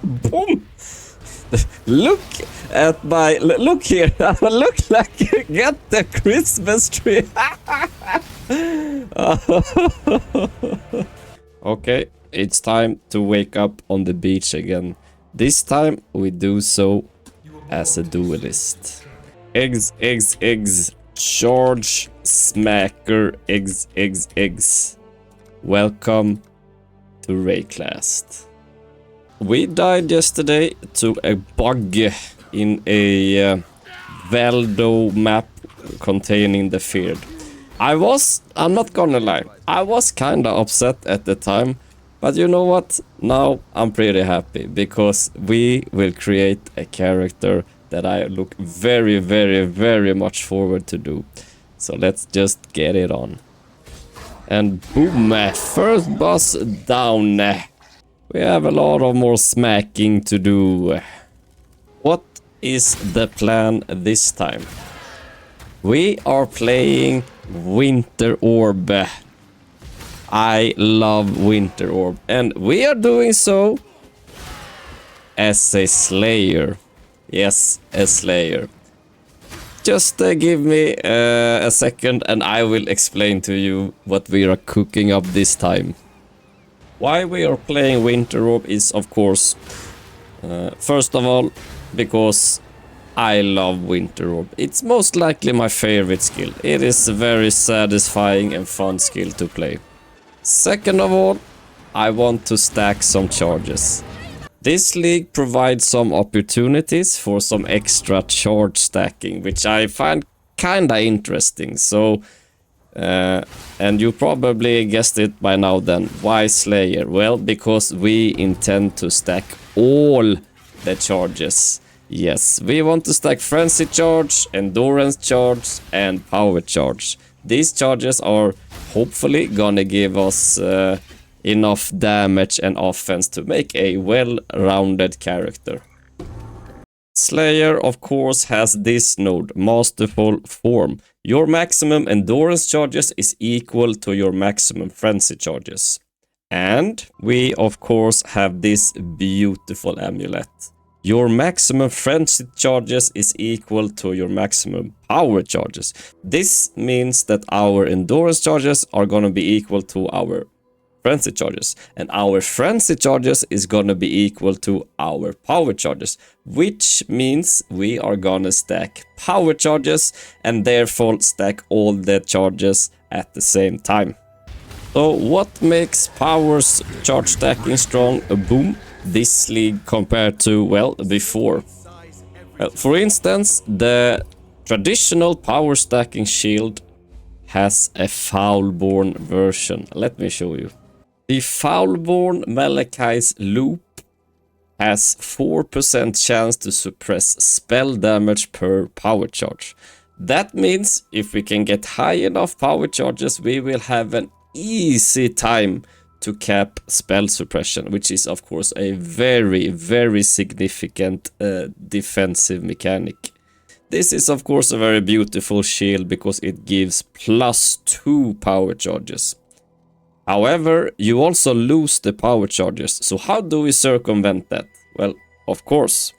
Boom! Look at my... Look here. I look like you got the Christmas tree. Okay, it's time to wake up on the beach again. This time we do so as a duelist. Eggs, eggs, eggs. Charge, smacker, eggs, eggs, eggs. Welcome to Rayclast. We died yesterday to a bug in a Valdo map containing the Feared. I'm not gonna lie, I was kinda upset at the time, but you know what? Now I'm pretty happy because we will create a character that I look very, very, very much forward to do. So let's just get it on. And boom, first boss down. We have a lot of more smacking to do. What is the plan this time? We are playing Winter Orb. I love Winter Orb. And we are doing so as a Slayer. Yes, a Slayer. Just give me a second and I will explain to you what we are cooking up this time. Why we are playing Winter Orb is, of course, first of all, because I love Winter Orb. It's most likely my favorite skill. It is a very satisfying and fun skill to play. Second of all, I want to stack some charges. This league provides some opportunities for some extra charge stacking, which I find kinda interesting. So, and you probably guessed it by now then. Why Slayer? Well, because we intend to stack all the charges. Yes, we want to stack Frenzy Charge, Endurance Charge, and Power Charge. These charges are hopefully gonna give us enough damage and offense to make a well-rounded character. Slayer, of course, has this node, Masterful Form. Your maximum endurance charges is equal to your maximum frenzy charges. And we, of course, have this beautiful amulet. Your maximum frenzy charges is equal to your maximum power charges. This means that our endurance charges are gonna be equal to our frenzy charges, and our frenzy charges is gonna be equal to our power charges, which means we are gonna stack power charges and therefore stack all the charges at the same time. So what makes power charge stacking strong? Boom, this league compared to, well, before. For instance, the traditional power stacking shield has a Foulborn version. Let me show you. The Foulborn Malachai's Loop has 4% chance to suppress spell damage per power charge. That means if we can get high enough power charges, we will have an easy time to cap spell suppression, which is of course a very, very significant defensive mechanic. This is of course a very beautiful shield because it gives +2 power charges. However, you also lose the power charges. So how do we circumvent that? Well, of course,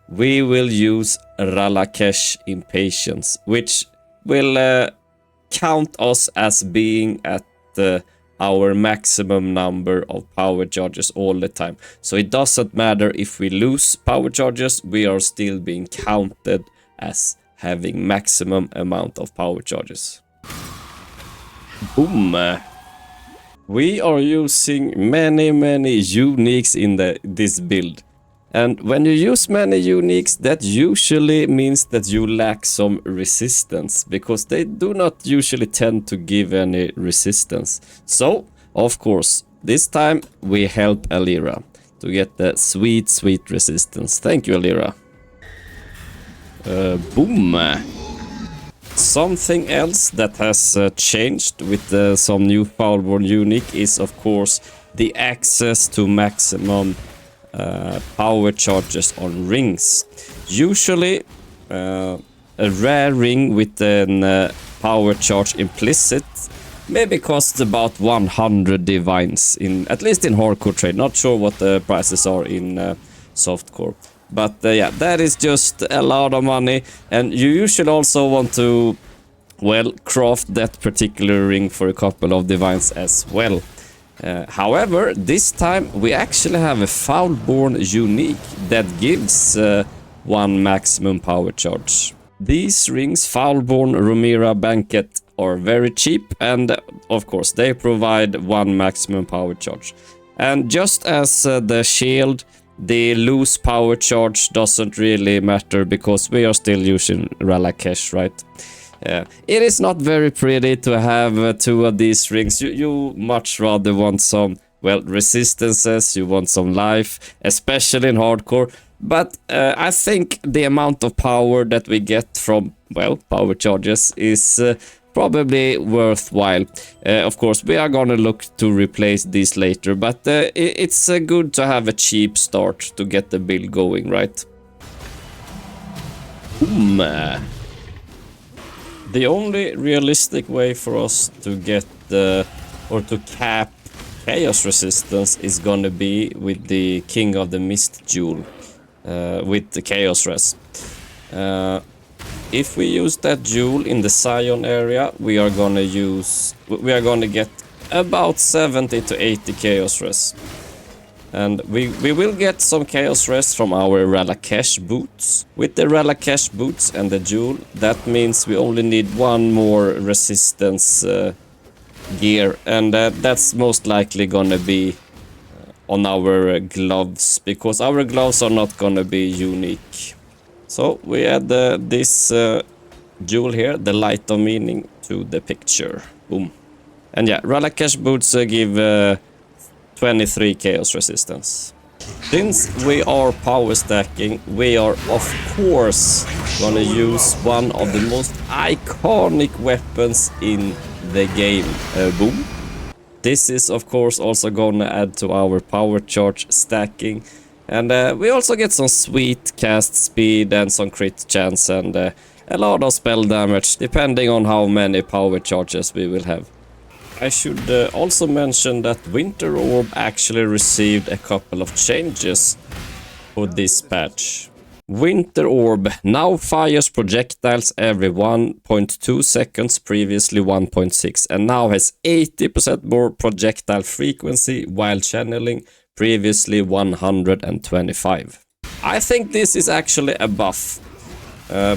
we will use Ralakesh Impatience, which will count us as being at our maximum number of power charges all the time. So it doesn't matter if we lose power charges, we are still being counted as having maximum amount of power charges. Boom. We are using many uniques in this build. And when you use many uniques, that usually means that you lack some resistance, because they do not usually tend to give any resistance. So, of course, this time we help Alira to get the sweet resistance. Thank you, Alira. Boom. Something else that has changed with some new Foulborn unique is, of course, the access to maximum power charges on rings. Usually, a rare ring with an power charge implicit maybe costs about 100 divines, in at least in hardcore trade. Not sure what the prices are in softcore. But yeah, that is just a lot of money, and you usually also want to, well, craft that particular ring for a couple of divines as well. However, this time we actually have a Foulborn unique that gives 1 maximum power charge. These rings, Foulborn, Rumira, Banquet, are very cheap, and of course they provide 1 maximum power charge. And just as the shield, the loose power charge doesn't really matter because we are still using Ralakesh, right? It is not very pretty to have 2 of these rings. You much rather want some, well, resistances, you want some life, especially in hardcore. But I think the amount of power that we get from, well, power charges is probably worthwhile. Of course, we are gonna look to replace these later, but it's good to have a cheap start to get the build going, right? The only realistic way for us to get or to cap chaos resistance is gonna be with the King of the Mist jewel, with the chaos res. If we use that jewel in the Scion area, we are gonna get about 70 to 80 chaos res. And we will get some chaos res from our Ralakesh boots. With the Ralakesh boots and the jewel, that means we only need 1 more resistance gear, and that's most likely gonna be on our gloves, because our gloves are not gonna be unique. So we add this jewel here, the Light of Meaning, to the picture. Boom. And yeah, Ralakesh boots give 23 chaos resistance. Since we are power stacking, we are of course gonna use one of the most iconic weapons in the game. Boom. This is of course also gonna add to our power charge stacking. And we also get some sweet cast speed and some crit chance and a lot of spell damage, depending on how many power charges we will have. I should also mention that Winter Orb actually received a couple of changes for this patch. Winter Orb now fires projectiles every 1.2 seconds, previously 1.6, and now has 80% more projectile frequency while channeling, previously 125. I think this is actually a buff.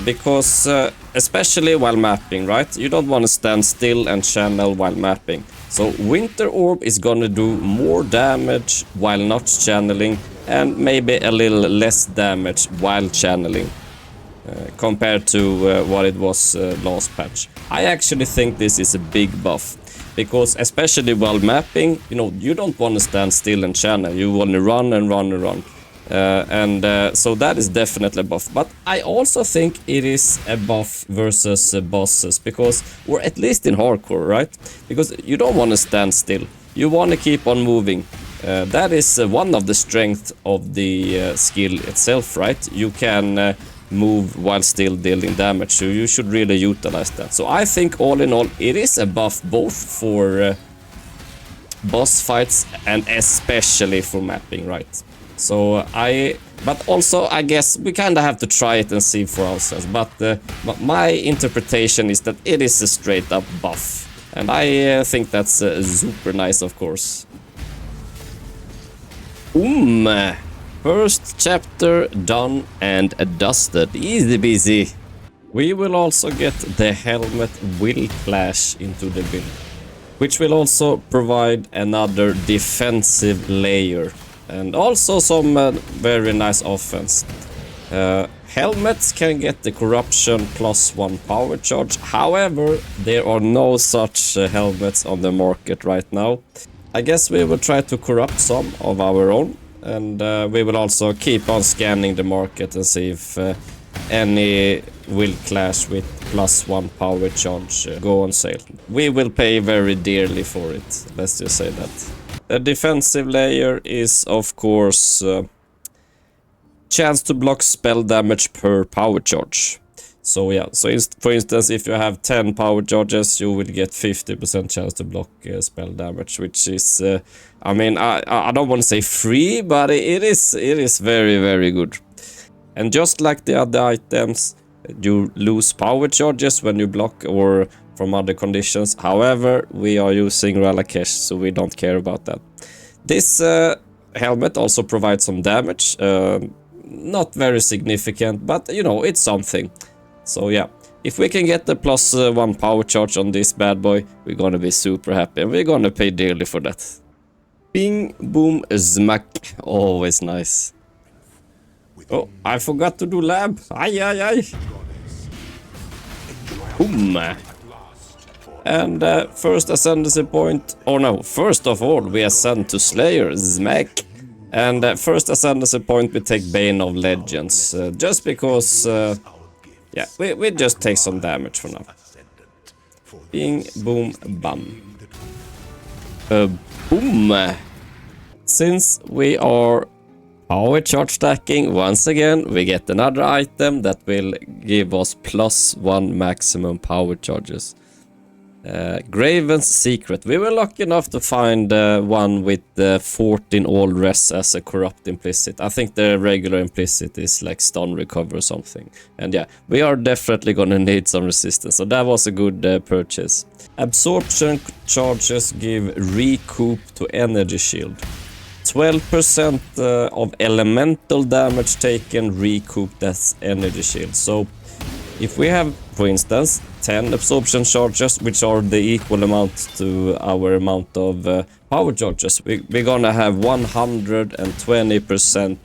Because especially while mapping, right? You don't want to stand still and channel while mapping. So Winter Orb is gonna do more damage while not channeling, and maybe a little less damage while channeling, compared to what it was last patch. I actually think this is a big buff, because especially while mapping, you know, you don't want to stand still and channel. You want to run and run and run. So that is definitely a buff. But I also think it is a buff versus bosses, because, or at least in hardcore, right? Because you don't want to stand still. You want to keep on moving. That is one of the strengths of the skill itself, right? You can move while still dealing damage, so you should really utilize that. So I think all in all, it is a buff both for boss fights and especially for mapping, right? So but also I guess we kind of have to try it and see for ourselves. But my interpretation is that it is a straight up buff, and I think that's super nice, of course. First chapter done and dusted, easy busy. We will also get the helmet Will Clash into the build, which will also provide another defensive layer. And also some very nice offense. Helmets can get the corruption +1 power charge. However, there are no such helmets on the market right now. I guess we will try to corrupt some of our own. And we will also keep on scanning the market and see if any Will Clash with +1 power charge go on sale. We will pay very dearly for it. Let's just say that. The defensive layer is, of course, chance to block spell damage per power charge. So yeah, so for instance, if you have 10 power charges, you will get 50% chance to block spell damage, which is, I mean, I don't want to say free, but it is very, very good. And just like the other items, you lose power charges when you block or from other conditions. However, we are using Ralakesh, so we don't care about that. This helmet also provides some damage. Not very significant, but you know, it's something. So yeah, if we can get the +1 power charge on this bad boy, we're gonna be super happy, and we're gonna pay dearly for that. Bing, boom, smack. Always nice. Oh, I forgot to do lab. Ay, ay, ay. Boom. And first ascendancy point. Oh no, first of all, we ascend to Slayer. Smack. And first ascendancy point, we take Bane of Legends. Just because... yeah, we just take some damage for now. Bing, boom, bam. Boom! Since we are power charge stacking, once again, we get another item that will give us +1 maximum power charges. Graven's Secret. We were lucky enough to find one with 14 all res as a corrupt implicit. I think the regular implicit is like stun recover or something. And yeah, we are definitely gonna need some resistance. So that was a good purchase. Absorption charges give recoup to energy shield. 12% of elemental damage taken recouped as energy shield. So if we have, for instance, 10 absorption charges, which are the equal amount to our amount of power charges, we're gonna have 120%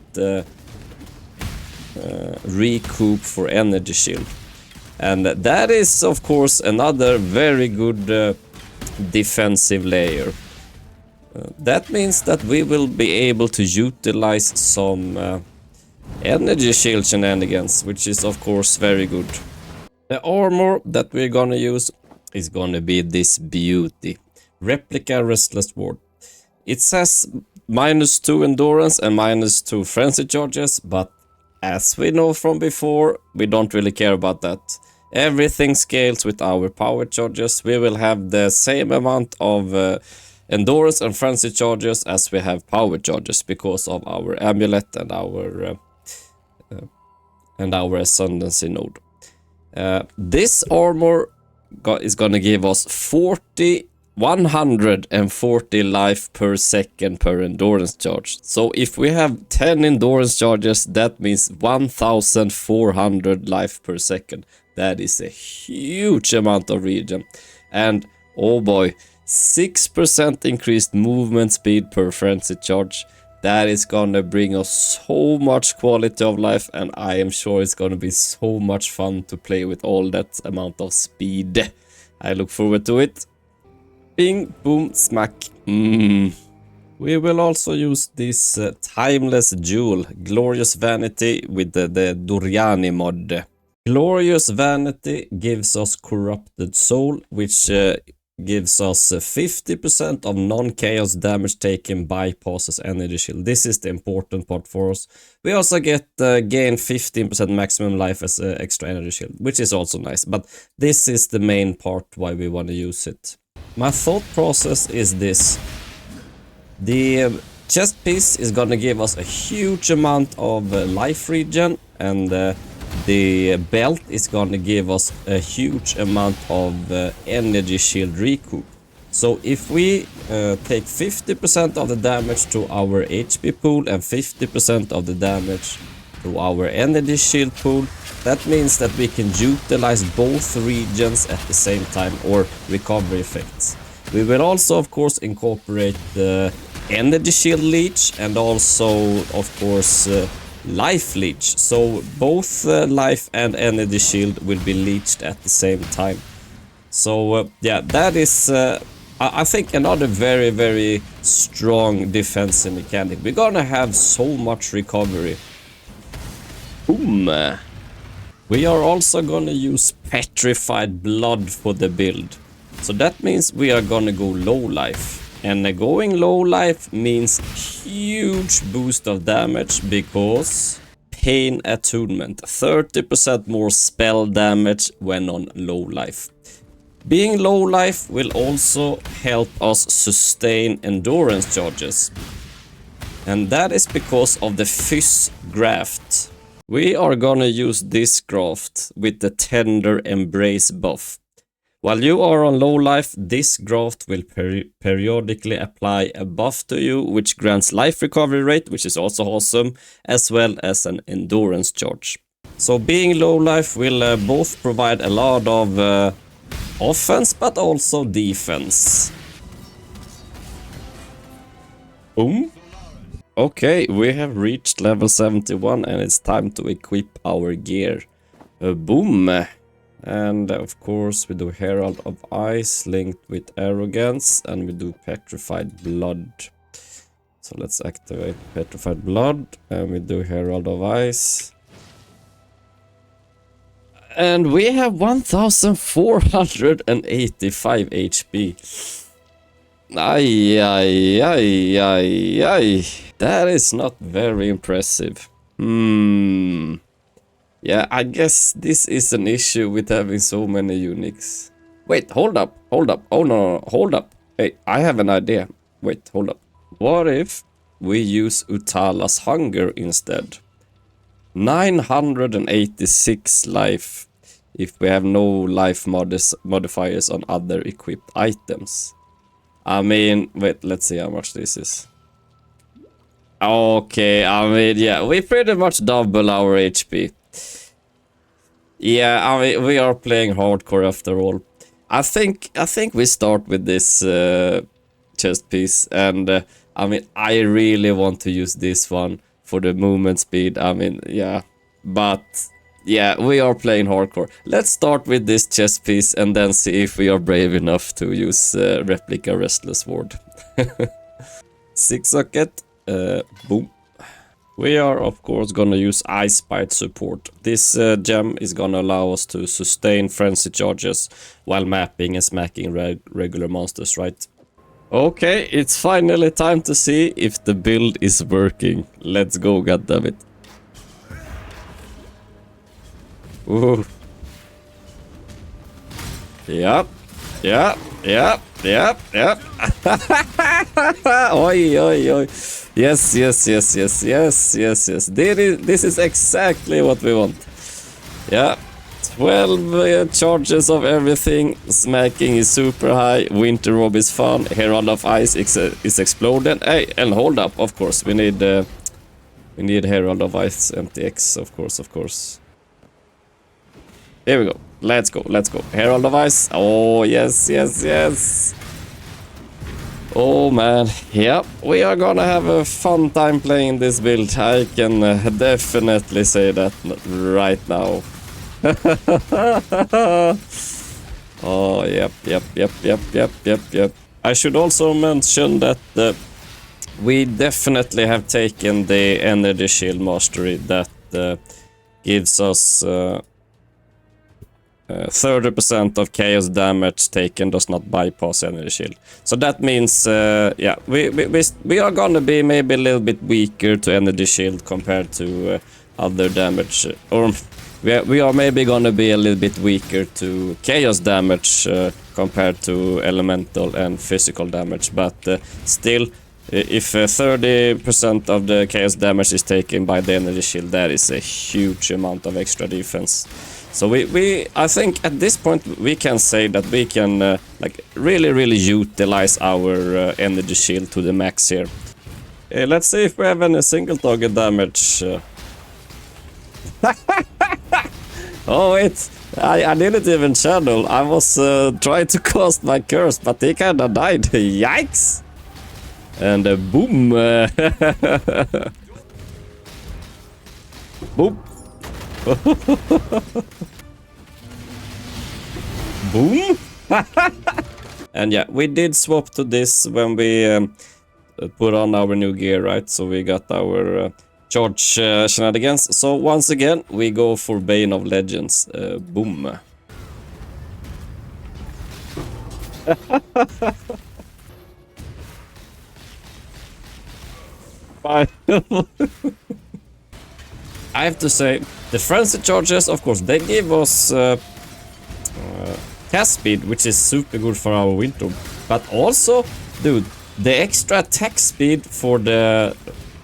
recoup for energy shield. And that is, of course, another very good defensive layer. That means that we will be able to utilize some energy shield shenanigans, which is of course very good. The armor that we're gonna use is gonna be this beauty. Replica Restless Ward. It says -2 endurance and -2 frenzy charges, but as we know from before, we don't really care about that. Everything scales with our power charges. We will have the same amount of endurance and frenzy charges as we have power charges because of our amulet and our ascendancy node. This armor is gonna give us 140 life per second per endurance charge. So if we have 10 endurance charges, that means 1400 life per second. That is a huge amount of regen. And oh boy, 6% increased movement speed per frenzy charge. That is gonna bring us so much quality of life, and I am sure it's gonna be so much fun to play with all that amount of speed. I look forward to it. Bing, boom, smack. We will also use this timeless jewel, Glorious Vanity, with the Doriani mod. Glorious Vanity gives us Corrupted Soul, which gives us 50% of non-chaos damage taken bypasses energy shield. This is the important part for us. We also get gain 15% maximum life as extra energy shield, which is also nice, but this is the main part why we want to use it. My thought process is this. The chest piece is gonna give us a huge amount of life regen, and the belt is gonna give us a huge amount of energy shield recoup. So if we take 50% of the damage to our HP pool and 50% of the damage to our energy shield pool, that means that we can utilize both regions at the same time, or recovery effects. We will also of course incorporate the energy shield leech and also of course life leech. So both life and energy shield will be leeched at the same time. So yeah, that is I think another very, very strong defensive mechanic. We're gonna have so much recovery. Boom. We are also gonna use petrified blood for the build. So that means we are gonna go low life. And going low life means huge boost of damage because Pain Attunement, 30% more spell damage when on low life. Being low life will also help us sustain endurance charges. And that is because of the Fizz graft. We are gonna use this graft with the Tender Embrace buff. While you are on low life, this graft will periodically apply a buff to you, which grants life recovery rate, which is also awesome, as well as an endurance charge. So being low life will both provide a lot of offense, but also defense. Boom. Okay, we have reached level 71 and it's time to equip our gear. Boom. And of course we do Herald of Ice linked with Arrogance, and we do Petrified Blood. So let's activate Petrified Blood and we do Herald of Ice. And we have 1485 HP. Ay, ay, ay, ay, ay. That is not very impressive. Yeah, I guess this is an issue with having so many uniques. Wait, hold up. Oh, no, hold up. Hey, I have an idea. Wait, hold up. What if we use Utala's Hunger instead? 986 life if we have no life modifiers on other equipped items. I mean, wait, let's see how much this is. Okay, I mean, yeah, we pretty much double our HP. Yeah, I mean, we are playing hardcore after all. I think we start with this chest piece, and I mean, I really want to use this one for the movement speed. I mean, yeah, but yeah, we are playing hardcore. Let's start with this chest piece and then see if we are brave enough to use Replica Restless Ward. 6 socket, boom. We are of course gonna use Ice Bite support. This gem is gonna allow us to sustain frenzy charges while mapping and smacking regular monsters, right? Okay, it's finally time to see if the build is working. Let's go, goddammit. Ooh. Yep. Oi, oi, oi. Yes. This is exactly what we want. Yeah. 12 charges of everything. Smacking is super high. Winter Rob is fun. Herald of Ice is exploded. Hey, and hold up, of course. We need Herald of Ice MTX, of course. Here we go. Let's go. Herald of Ice. Oh, yes. Oh, man. Yep, we are gonna have a fun time playing this build. I can definitely say that right now. Oh, yep. I should also mention that we definitely have taken the Energy Shield Mastery that gives us 30% of chaos damage taken does not bypass Energy Shield. So that means, yeah, we are gonna be maybe a little bit weaker to Energy Shield compared to other damage. Or we are maybe gonna be a little bit weaker to chaos damage compared to elemental and physical damage. But still, if 30% of the chaos damage is taken by the Energy Shield, that is a huge amount of extra defense. So I think at this point we can say that we can like really utilize our Energy Shield to the max here. Let's see if we have any single target damage. Oh wait, I didn't even channel. I was trying to cast my curse, but he kinda died. Yikes! And boom! Boom! Boom! And yeah, we did swap to this when we put on our new gear, right? So we got our charge shenanigans. So once again, we go for Bane of Legends. Boom. Bye. I have to say, the frenzy charges, of course, they give us cast speed, which is super good for our winter. But also, dude, the extra attack speed for the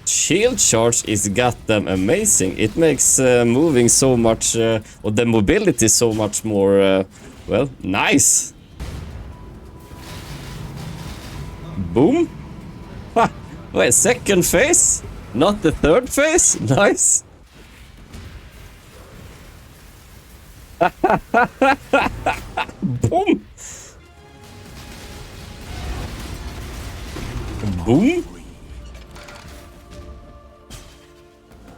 shield charge is goddamn amazing. It makes moving so much, or the mobility so much more, well, nice. Boom. Ha. Wait, second phase? Not the third phase? Nice. Boom. Boom.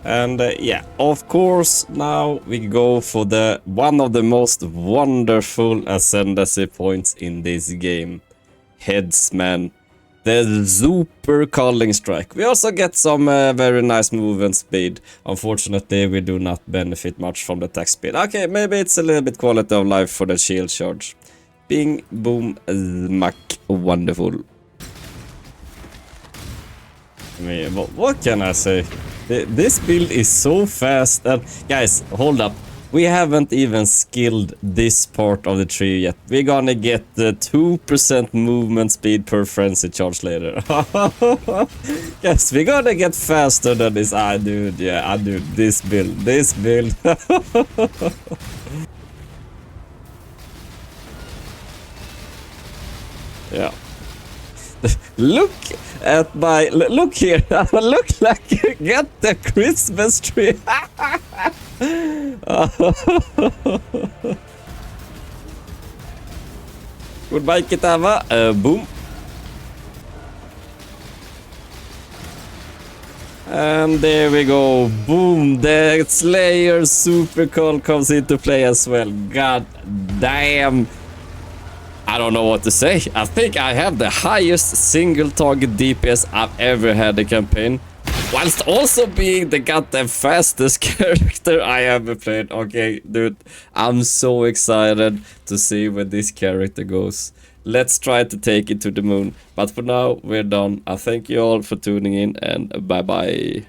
And yeah, of course, now we go for the one of the most wonderful ascendancy points in this game. Headsman. The super calling strike. We also get some very nice movement speed. Unfortunately, we do not benefit much from the attack speed. Okay, maybe it's a little bit quality of life for the shield charge. Bing, boom, smack. Wonderful. I mean, what can I say? This build is so fast. And guys, hold up. We haven't even skilled this part of the tree yet. We're gonna get the 2% movement speed per frenzy charge later. Yes, we're gonna get faster than this. Dude, yeah, dude, this build. Yeah. Look at my... Look here. Look like you get the Christmas tree. Goodbye, Kitava. Boom. And there we go. Boom. The Slayer super call comes into play as well. God damn. I don't know what to say. I think I have the highest single target DPS I've ever had in campaign. Whilst also being the goddamn fastest character I ever played. Okay, dude. I'm so excited to see where this character goes. Let's try to take it to the moon. But for now, we're done. I thank you all for tuning in and bye bye.